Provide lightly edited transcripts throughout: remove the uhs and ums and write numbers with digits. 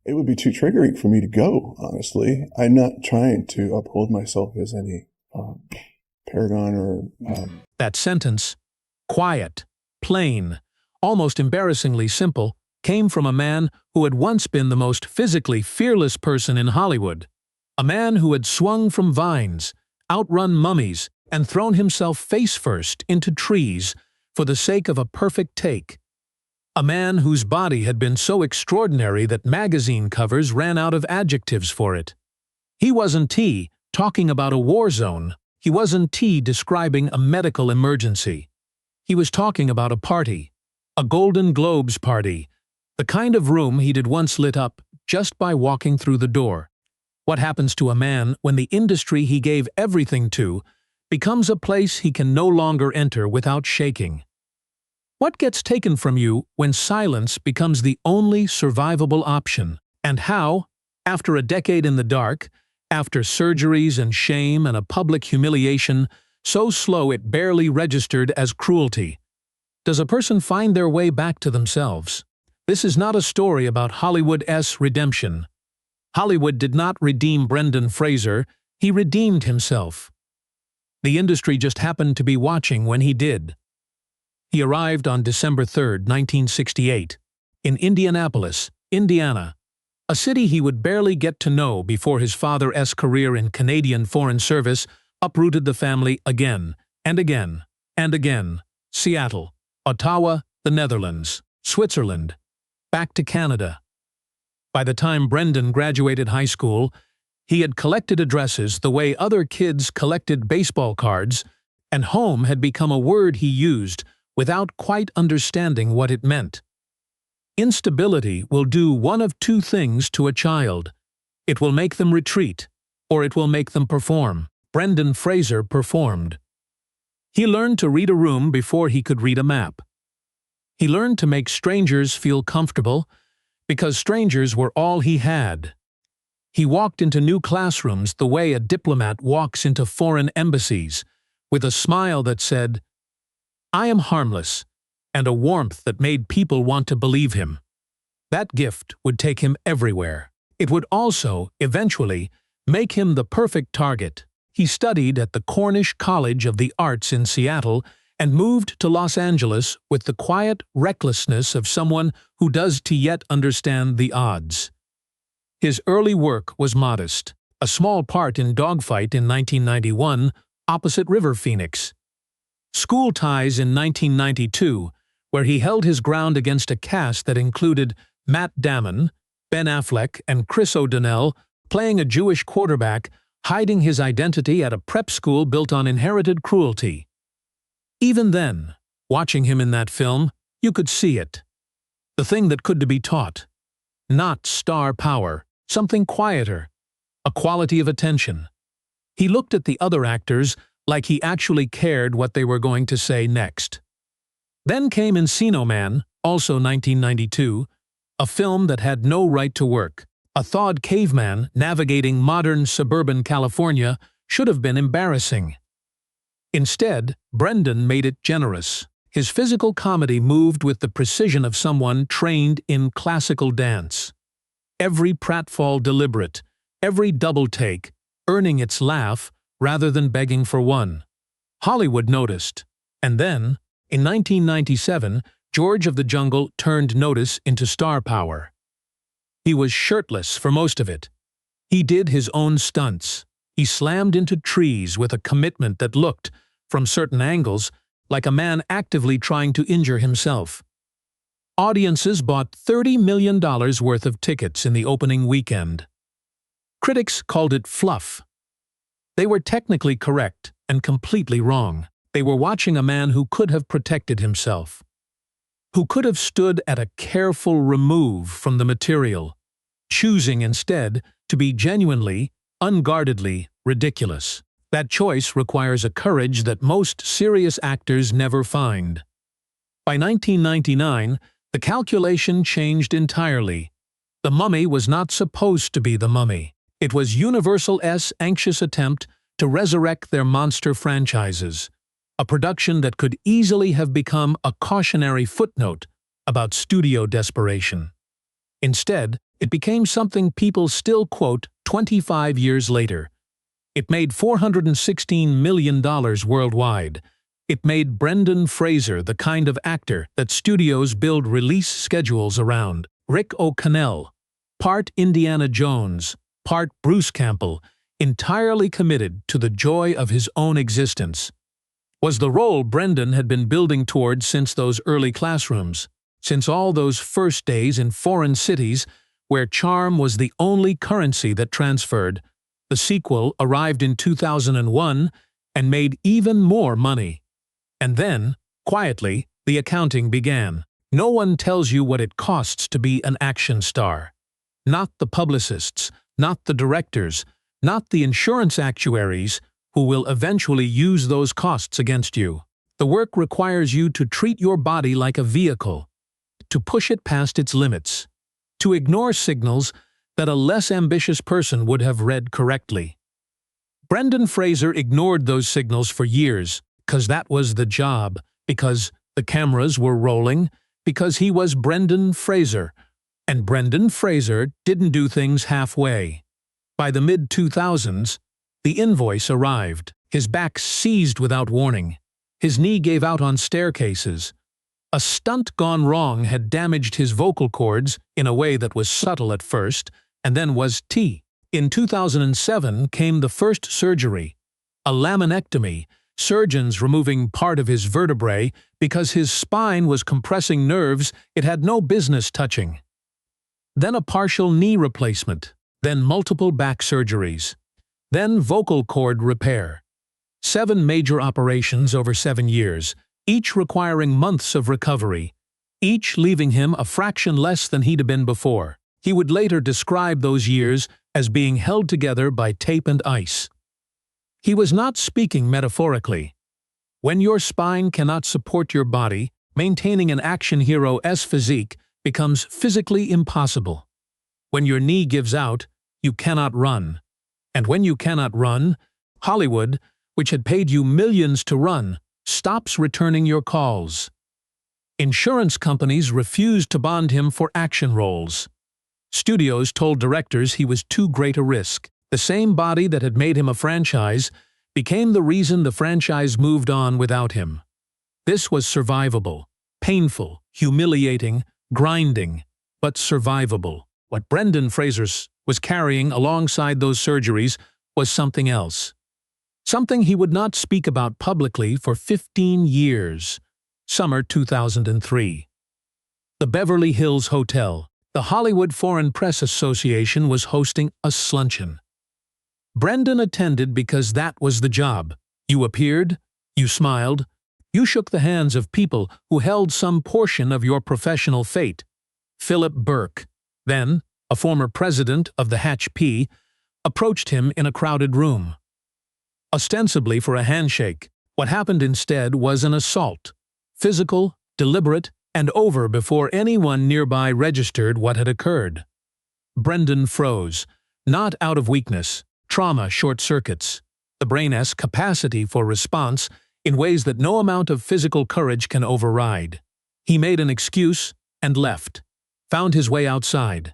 it would be too triggering for me to go, honestly. I'm not trying to uphold myself as any paragon or... That sentence, quiet, plain, almost embarrassingly simple, came from a man who had once been the most physically fearless person in Hollywood. A man who had swung from vines, outrun mummies, and thrown himself face-first into trees for the sake of a perfect take. A man whose body had been so extraordinary that magazine covers ran out of adjectives for it. He wasn't T talking about a war zone. He wasn't T describing a medical emergency. He was talking about a party, a Golden Globes party, the kind of room he'd once lit up just by walking through the door. What happens to a man when the industry he gave everything to becomes a place he can no longer enter without shaking? What gets taken from you when silence becomes the only survivable option? And how, after a decade in the dark, after surgeries and shame and a public humiliation so slow it barely registered as cruelty, does a person find their way back to themselves? This is not a story about Hollywood's redemption. Hollywood did not redeem Brendan Fraser, he redeemed himself. The industry just happened to be watching when he did. He arrived on December 3, 1968, in Indianapolis, Indiana, a city he would barely get to know before his father's career in Canadian Foreign Service uprooted the family again and again and again. Seattle, Ottawa, the Netherlands, Switzerland, back to Canada. By the time Brendan graduated high school, he had collected addresses the way other kids collected baseball cards, and home had become a word he used without quite understanding what it meant. Instability will do one of two things to a child. It will make them retreat, or it will make them perform. Brendan Fraser performed. He learned to read a room before he could read a map. He learned to make strangers feel comfortable because strangers were all he had. He walked into new classrooms the way a diplomat walks into foreign embassies, with a smile that said, "I am harmless," and a warmth that made people want to believe him. That gift would take him everywhere. It would also, eventually, make him the perfect target. He studied at the Cornish College of the Arts in Seattle and moved to Los Angeles with the quiet recklessness of someone who does to yet understand the odds. His early work was modest, a small part in Dogfight in 1991, opposite River Phoenix. School Ties in 1992, where he held his ground against a cast that included Matt Damon, Ben Affleck, and Chris O'Donnell playing a Jewish quarterback, hiding his identity at a prep school built on inherited cruelty. Even then, watching him in that film, you could see it. The thing that could be taught. Not star power, something quieter, a quality of attention. He looked at the other actors like he actually cared what they were going to say next. Then came Encino Man, also 1992, a film that had no right to work. A thawed caveman navigating modern suburban California should have been embarrassing. Instead, Brendan made it generous. His physical comedy moved with the precision of someone trained in classical dance. Every pratfall deliberate, every double take, earning its laugh rather than begging for one. Hollywood noticed. And then, in 1997, George of the Jungle turned notice into star power. He was shirtless for most of it. He did his own stunts. He slammed into trees with a commitment that looked, from certain angles, like a man actively trying to injure himself. Audiences bought $30 million worth of tickets in the opening weekend. Critics called it fluff. They were technically correct and completely wrong. They were watching a man who could have protected himself, who could have stood at a careful remove from the material, choosing instead to be genuinely, unguardedly ridiculous. That choice requires a courage that most serious actors never find. By 1999, the calculation changed entirely. The Mummy was not supposed to be The Mummy. It was Universal's anxious attempt to resurrect their monster franchises, a production that could easily have become a cautionary footnote about studio desperation. Instead, It became something people still quote 25 years later. It made $416 million worldwide. It made Brendan Fraser the kind of actor that studios build release schedules around. Rick O'Connell, part Indiana Jones, part Bruce Campbell, entirely committed to the joy of his own existence. Was the role Brendan had been building towards since those early classrooms, since all those first days in foreign cities where charm was the only currency that transferred. The sequel arrived in 2001 and made even more money. And then, quietly, the accounting began. No one tells you what it costs to be an action star. Not the publicists, not the directors, not the insurance actuaries who will eventually use those costs against you. The work requires you to treat your body like a vehicle, to push it past its limits, to ignore signals that a less ambitious person would have read correctly. Brendan Fraser ignored those signals for years, because that was the job, because the cameras were rolling, because he was Brendan Fraser, and Brendan Fraser didn't do things halfway. By the mid-2000s, the invoice arrived. His back seized without warning. His knee gave out on staircases. A stunt gone wrong had damaged his vocal cords in a way that was subtle at first, and then was In 2007 came the first surgery, a laminectomy, surgeons removing part of his vertebrae because his spine was compressing nerves it had no business touching. Then a partial knee replacement, then multiple back surgeries, then vocal cord repair. 7 major operations over 7 years, each requiring months of recovery, each leaving him a fraction less than he'd been before. He would later describe those years as being held together by tape and ice. He was not speaking metaphorically. When your spine cannot support your body, maintaining an action hero's physique becomes physically impossible. When your knee gives out, you cannot run. And when you cannot run, Hollywood, which had paid you millions to run, stops returning your calls. Insurance companies refused to bond him for action roles. Studios told directors he was too great a risk. The same body that had made him a franchise became the reason the franchise moved on without him. This was survivable, painful, humiliating, grinding, but survivable. What Brendan Fraser was carrying alongside those surgeries was something else. Something he would not speak about publicly for 15 years. Summer 2003. The Beverly Hills Hotel. The Hollywood Foreign Press Association was hosting a luncheon. Brendan attended because that was the job. You appeared, you smiled, you shook the hands of people who held some portion of your professional fate. Philip Burke, then a former president of the HP, approached him in a crowded room. Ostensibly for a handshake, what happened instead was an assault. Physical, deliberate, and over before anyone nearby registered what had occurred. Brendan froze, not out of weakness, trauma short circuits, the brain's capacity for response in ways that no amount of physical courage can override. He made an excuse and left, found his way outside.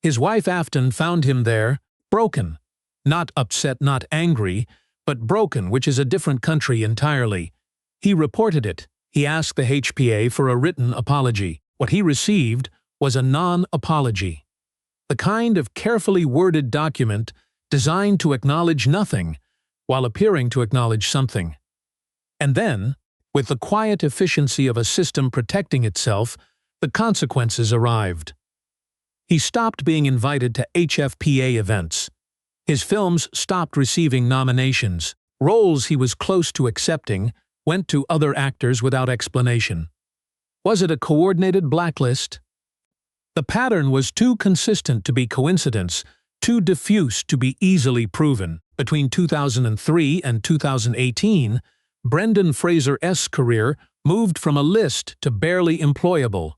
His wife Afton found him there, broken. Not upset, not angry, but broken, which is a different country entirely. He reported it. He asked the HPA for a written apology. What he received was a non-apology. The kind of carefully worded document designed to acknowledge nothing while appearing to acknowledge something. And then, with the quiet efficiency of a system protecting itself, the consequences arrived. He stopped being invited to HFPA events. His films stopped receiving nominations. Roles he was close to accepting went to other actors without explanation. Was it a coordinated blacklist? The pattern was too consistent to be coincidence, too diffuse to be easily proven. Between 2003 and 2018, Brendan Fraser's career moved from a list to barely employable,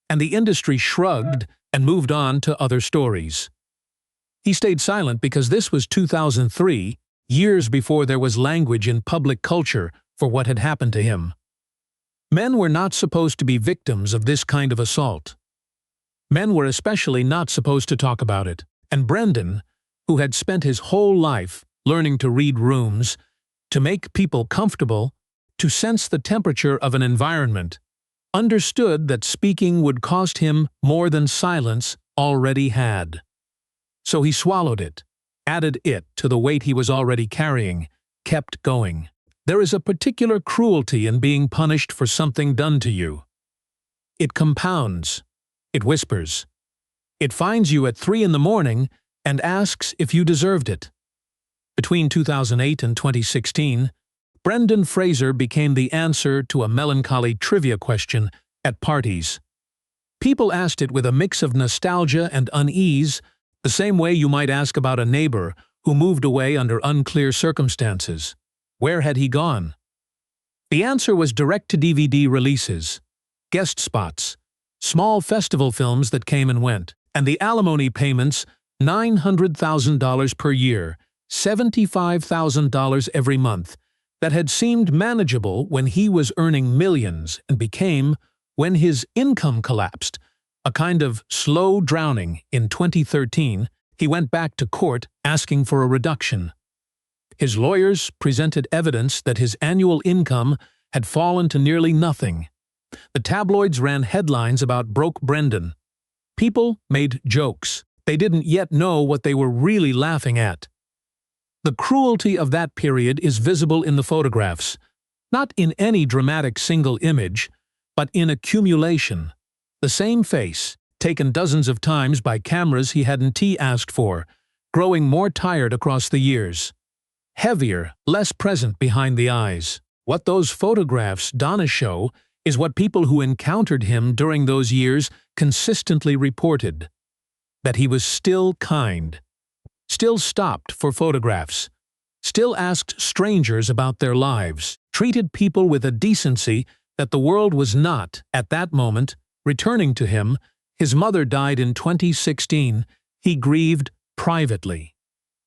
and the industry shrugged and moved on to other stories. He stayed silent because this was 2003, years before there was language in public culture for what had happened to him. Men were not supposed to be victims of this kind of assault. Men were especially not supposed to talk about it, and Brendan, who had spent his whole life learning to read rooms, to make people comfortable, to sense the temperature of an environment, understood that speaking would cost him more than silence already had. So he swallowed it, added it to the weight he was already carrying, kept going. There is a particular cruelty in being punished for something done to you. It compounds. It whispers. It finds you at 3 in the morning and asks if you deserved it. Between 2008 and 2016, Brendan Fraser became the answer to a melancholy trivia question at parties. People asked it with a mix of nostalgia and unease, the same way you might ask about a neighbor who moved away under unclear circumstances. Where had he gone? The answer was direct-to-DVD releases, guest spots, small festival films that came and went, and the alimony payments $900,000 per year, $75,000 every month, that had seemed manageable when he was earning millions and became, when his income collapsed, a kind of slow drowning. In 2013, he went back to court asking for a reduction. His lawyers presented evidence that his annual income had fallen to nearly nothing. The tabloids ran headlines about broke Brendan. People made jokes. They didn't yet know what they were really laughing at. The cruelty of that period is visible in the photographs, not in any dramatic single image, but in accumulation. The same face, taken dozens of times by cameras he hadn't asked for, growing more tired across the years. Heavier, less present behind the eyes. What those photographs don't show is what people who encountered him during those years consistently reported. That he was still kind. Still stopped for photographs, still asked strangers about their lives, treated people with a decency that the world was not, at that moment, returning to him. His mother died in 2016. He grieved privately.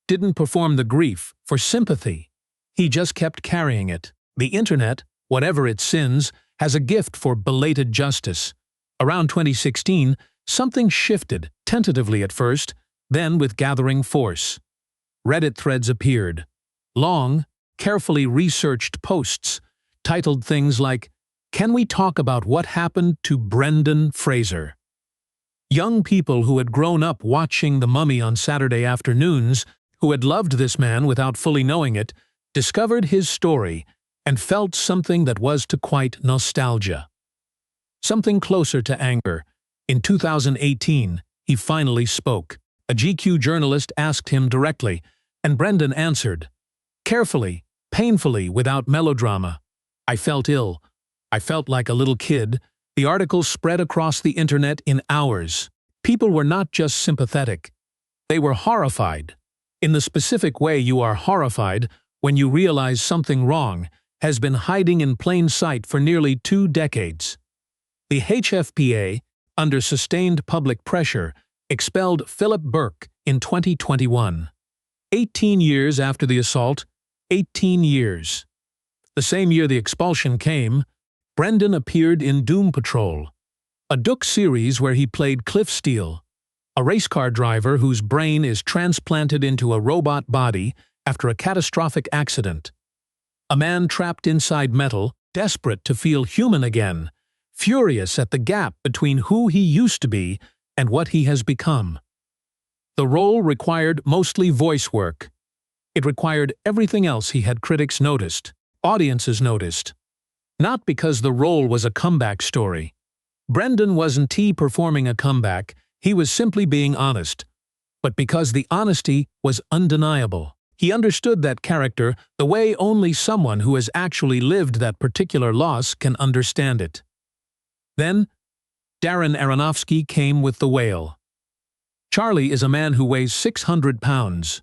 Didn't perform the grief for sympathy. He just kept carrying it. The internet, whatever its sins, has a gift for belated justice. Around 2016, something shifted, tentatively at first, then with gathering force. Reddit threads appeared. Long, carefully researched posts, titled things like, "Can we talk about what happened to Brendan Fraser?" Young people who had grown up watching The Mummy on Saturday afternoons, who had loved this man without fully knowing it, discovered his story and felt something that was to quite nostalgia. Something closer to anger. In 2018, he finally spoke. A GQ journalist asked him directly, and Brendan answered. Carefully, painfully, without melodrama. "I felt ill. I felt like a little kid." The article spread across the internet in hours. People were not just sympathetic. They were horrified. In the specific way you are horrified when you realize something wrong has been hiding in plain sight for nearly 2 decades. The HFPA, under sustained public pressure, expelled Philip Burke in 2021. 18 years after the assault, 18 years. The same year the expulsion came, Brendan appeared in Doom Patrol, a docu-series where he played Cliff Steele, a race car driver whose brain is transplanted into a robot body after a catastrophic accident. A man trapped inside metal, desperate to feel human again, furious at the gap between who he used to be and what he has become. The role required mostly voice work. It required everything else he had critics noticed, audiences noticed. Not because the role was a comeback story. Brendan wasn't performing a comeback, he was simply being honest. But because the honesty was undeniable. He understood that character the way only someone who has actually lived that particular loss can understand it. Then, Darren Aronofsky came with The Whale. Charlie is a man who weighs 600 pounds,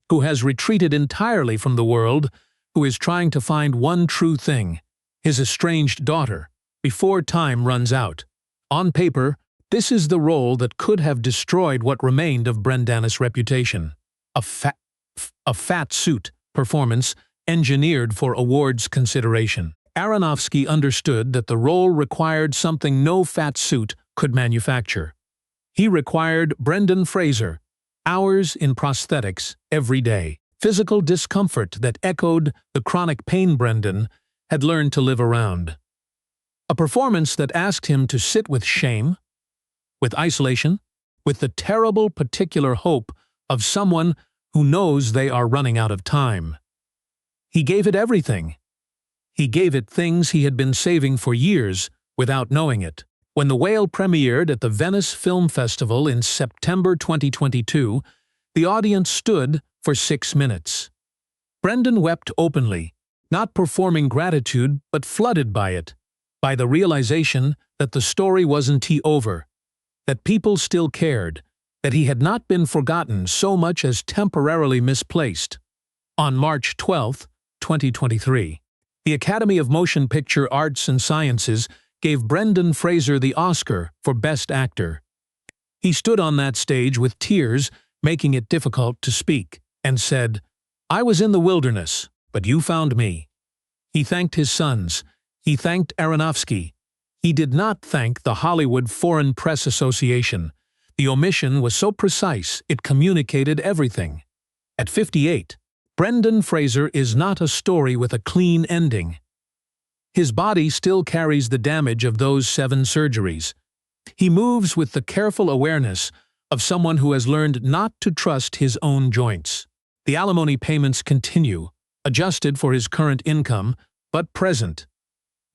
who has retreated entirely from the world, who is trying to find one true thing, his estranged daughter, before time runs out. On paper, this is the role that could have destroyed what remained of Brendan's reputation. A fat suit performance engineered for awards consideration. Aronofsky understood that the role required something no fat suit could manufacture. He required Brendan Fraser, hours in prosthetics every day, physical discomfort that echoed the chronic pain Brendan had learned to live around. A performance that asked him to sit with shame, with isolation, with the terrible particular hope of someone who knows they are running out of time. He gave it everything. He gave it things he had been saving for years without knowing it. When The Whale premiered at the Venice Film Festival in September 2022, the audience stood for 6 minutes. Brendan wept openly, not performing gratitude but flooded by it, by the realization that the story wasn't over, that people still cared, that he had not been forgotten so much as temporarily misplaced. On March 12, 2023, the Academy of Motion Picture Arts and Sciences gave Brendan Fraser the Oscar for Best Actor. He stood on that stage with tears, making it difficult to speak, and said, "I was in the wilderness, but you found me." He thanked his sons. He thanked Aronofsky. He did not thank the Hollywood Foreign Press Association. The omission was so precise it communicated everything. At 58, Brendan Fraser is not a story with a clean ending. His body still carries the damage of those 7 surgeries. He moves with the careful awareness of someone who has learned not to trust his own joints. The alimony payments continue, adjusted for his current income, but present.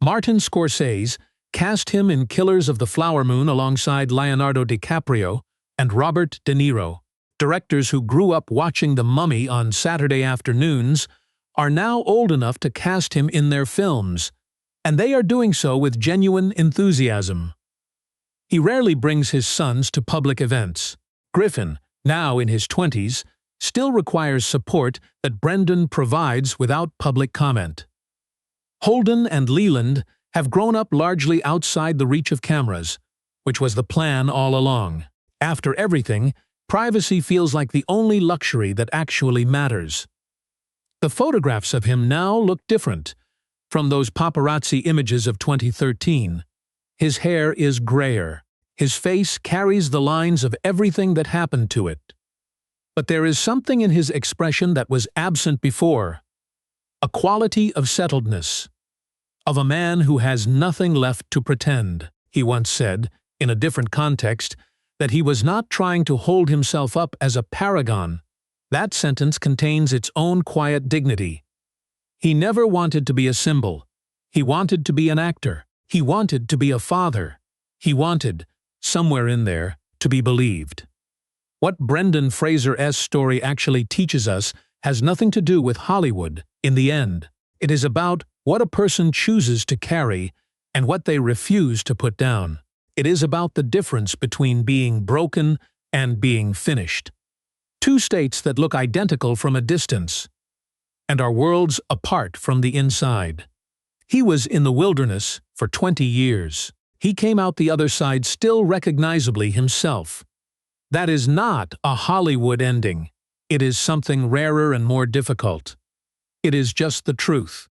Martin Scorsese cast him in Killers of the Flower Moon alongside Leonardo DiCaprio and Robert De Niro. Directors who grew up watching The Mummy on Saturday afternoons are now old enough to cast him in their films, and they are doing so with genuine enthusiasm. He rarely brings his sons to public events. Griffin, now in his 20s, still requires support that Brendan provides without public comment. Holden and Leland have grown up largely outside the reach of cameras, which was the plan all along. After everything, privacy feels like the only luxury that actually matters. The photographs of him now look different from those paparazzi images of 2013. His hair is grayer. His face carries the lines of everything that happened to it. But there is something in his expression that was absent before. A quality of settledness. Of a man who has nothing left to pretend. He once said, in a different context, that he was not trying to hold himself up as a paragon. That sentence contains its own quiet dignity. He never wanted to be a symbol. He wanted to be an actor. He wanted to be a father. He wanted, somewhere in there, to be believed. What Brendan Fraser's story actually teaches us has nothing to do with Hollywood, in the end. It is about what a person chooses to carry and what they refuse to put down. It is about the difference between being broken and being finished. Two states that look identical from a distance, and are worlds apart from the inside. He was in the wilderness for 20 years. He came out the other side still recognizably himself. That is not a Hollywood ending. It is something rarer and more difficult. It is just the truth.